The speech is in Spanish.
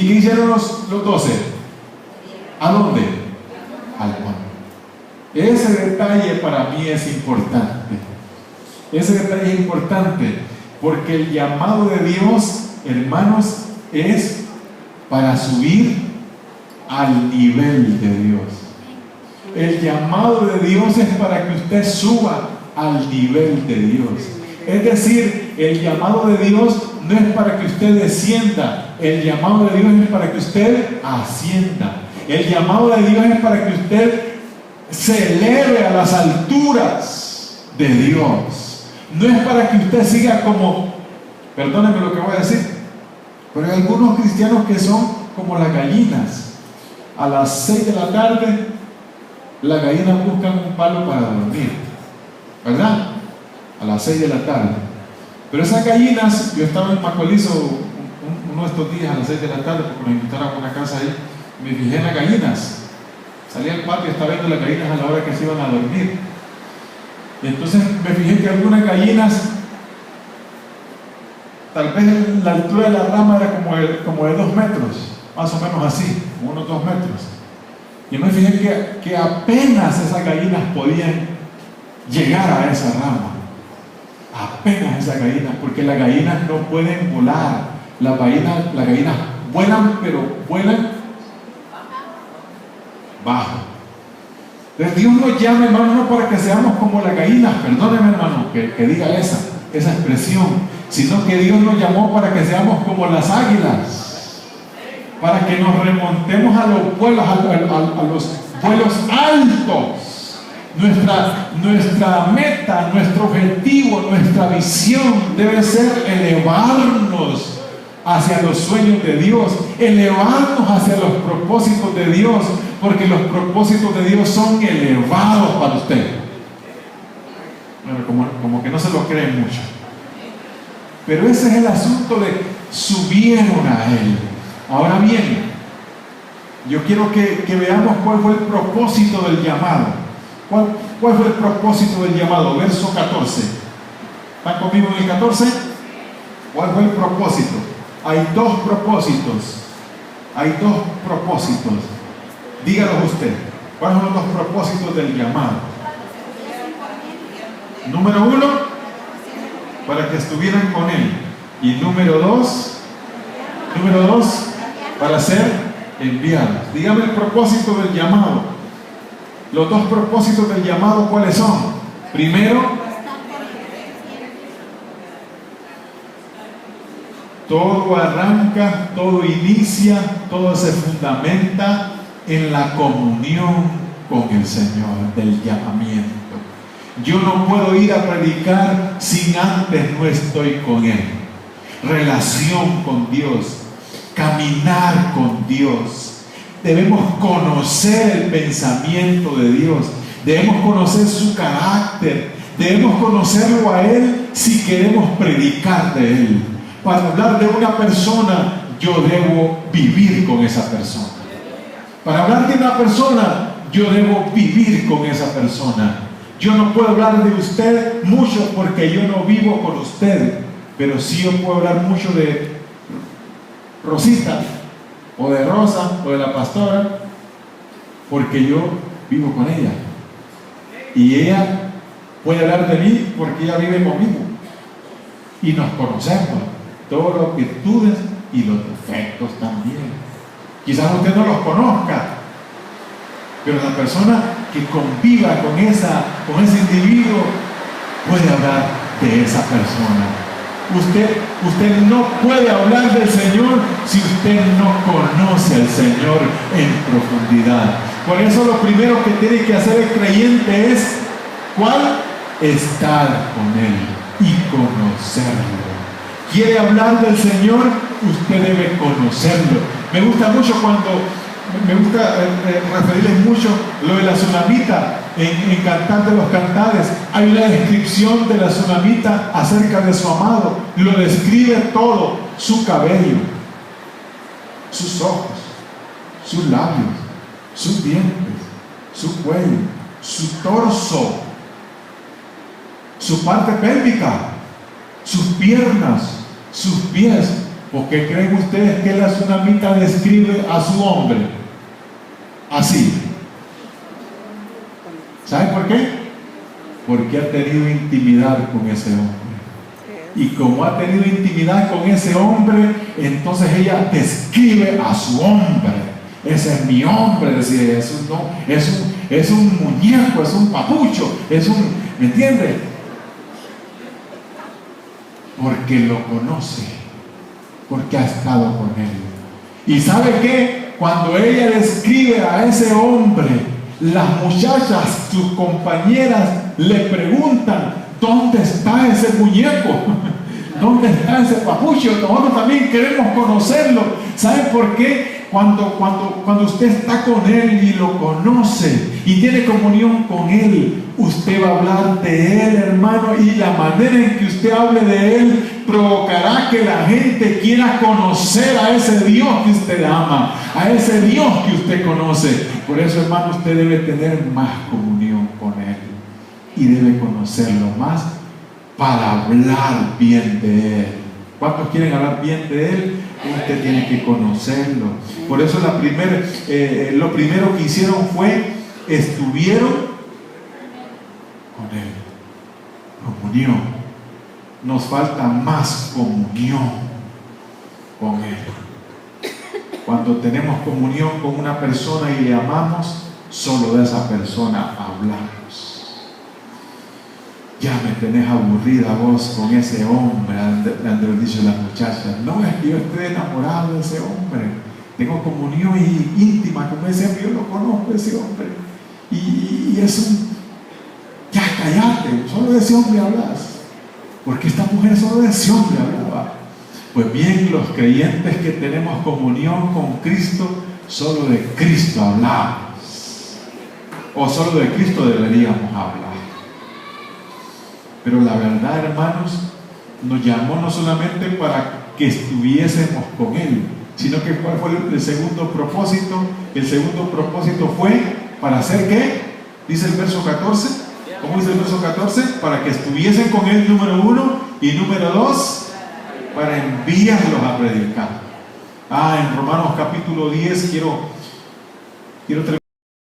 ¿Y qué hicieron los 12? ¿A dónde? Al mar. Ese detalle para mí es importante. Ese detalle es importante porque el llamado de Dios, hermanos, es para subir al nivel de Dios. El llamado de Dios es para que usted suba al nivel de Dios. Es decir, el llamado de Dios no es para que usted descienda, el llamado de Dios es para que usted ascienda. El llamado de Dios es para que usted se eleve a las alturas de Dios. No es para que usted siga como, perdónenme lo que voy a decir, pero hay algunos cristianos que son como las gallinas. A las 6 de la tarde, las gallinas buscan un palo para dormir, ¿verdad? A las 6 de la tarde. Pero esas gallinas, yo estaba en Macolizo uno de estos días a las 6 de la tarde porque nos invitaron a una casa ahí, me fijé en las gallinas. Salí al patio y estaba viendo las gallinas a la hora que se iban a dormir. Y entonces me fijé que algunas gallinas, tal vez la altura de la rama era como de 2 metros, más o menos así, unos 2 metros. Y me fijé que apenas esas gallinas podían llegar a esa rama. Apenas esas gallinas, porque las gallinas no pueden volar. Las gallinas vuelan, pero vuelan bajo. Entonces Dios nos llama, hermano, no para que seamos como las gallinas, perdónenme, hermano, que diga esa expresión, sino que Dios nos llamó para que seamos como las águilas, para que nos remontemos a los vuelos, a los vuelos altos. Nuestra meta, nuestro objetivo, nuestra visión debe ser elevarnos hacia los sueños de Dios, elevarnos hacia los propósitos de Dios, porque los propósitos de Dios son elevados para usted. Bueno, como que no se lo creen mucho. Pero ese es el asunto de subieron a Él. Ahora bien, yo quiero que veamos cuál fue el propósito del llamado. ¿Cuál fue el propósito del llamado? Verso 14. ¿Están conmigo en el 14? ¿Cuál fue el propósito? Hay dos propósitos. Dígalo usted. ¿Cuáles son los dos propósitos del llamado? Número 1, para que estuvieran con Él. Y número 2, para ser enviados. Dígame el propósito del llamado. Los dos propósitos del llamado, ¿cuáles son? Primero, todo arranca, todo inicia, todo se fundamenta en la comunión con el Señor, del llamamiento. Yo no puedo ir a predicar si antes no estoy con Él. Relación con Dios, caminar con Dios. Debemos conocer el pensamiento de Dios, debemos conocer su carácter, debemos conocerlo a Él si queremos predicar de Él. Para hablar de una persona, yo debo vivir con esa persona. Para hablar de una persona, yo debo vivir con esa persona. Yo no puedo hablar de usted mucho porque yo no vivo con usted, pero sí yo puedo hablar mucho de Rosita, o de Rosa, o de la pastora, porque yo vivo con ella. Y ella puede hablar de mí porque ella vive conmigo. Y nos conocemos, todas las virtudes y los defectos también. Quizás usted no los conozca, pero la persona que conviva con ese individuo puede hablar de esa persona. Usted no puede hablar del Señor si usted no conoce al Señor en profundidad. Por eso lo primero que tiene que hacer el creyente es, ¿cuál? Estar con Él y conocerlo. ¿Quiere hablar del Señor? Usted debe conocerlo. Me gusta referirles mucho lo de la tsunamita en Cantar de los Cantares. Hay una descripción de la tsunamita acerca de su amado. Lo describe todo: su cabello, sus ojos, sus labios, sus dientes, su cuello, su torso, su parte pélvica, sus piernas, sus pies. ¿Por qué creen ustedes que la tsunamita describe a su hombre así? ¿Saben por qué? Porque ha tenido intimidad con ese hombre. Y como ha tenido intimidad con ese hombre, entonces ella describe a su hombre. Ese es mi hombre, decía Jesús, no, es un muñeco, es un papucho, ¿me entiende? Porque lo conoce, porque ha estado con él. ¿Y sabe qué? Cuando ella describe a ese hombre, las muchachas, sus compañeras, le preguntan: ¿dónde está ese muñeco? ¿Dónde está ese papucho? Nosotros también queremos conocerlo. ¿Saben por qué? Cuando usted está con él y lo conoce y tiene comunión con él, usted va a hablar de él, hermano, y la manera en que usted hable de él provocará que la gente quiera conocer a ese Dios que usted ama, a ese Dios que usted conoce. Por eso, hermano, usted debe tener más comunión con él y debe conocerlo más para hablar bien de él. ¿Cuántos quieren hablar bien de él? Usted tiene que conocerlo. Por eso lo primero que hicieron fue, estuvieron con él. Comunión. Nos falta más comunión con él. Cuando tenemos comunión con una persona y le amamos, solo de esa persona hablamos. Ya me tenés aburrida vos con ese hombre, le han dicho las muchachas. No, es que yo estoy enamorado de ese hombre. Tengo comunión íntima con ese hombre, yo lo conozco, ese hombre. Y es un... Ya cállate, solo de ese hombre hablas. Porque esta mujer solo de ese hombre hablaba. Pues bien, los creyentes que tenemos comunión con Cristo, solo de Cristo hablamos. O solo de Cristo deberíamos hablar. Pero la verdad, hermanos, nos llamó no solamente para que estuviésemos con Él, sino que ¿cuál fue el segundo propósito? El segundo propósito fue para hacer ¿qué? Dice el verso 14. ¿Cómo dice el verso 14? Para que estuviesen con Él, número 1, y número 2, para enviarlos a predicar. En Romanos capítulo 10 quiero terminar.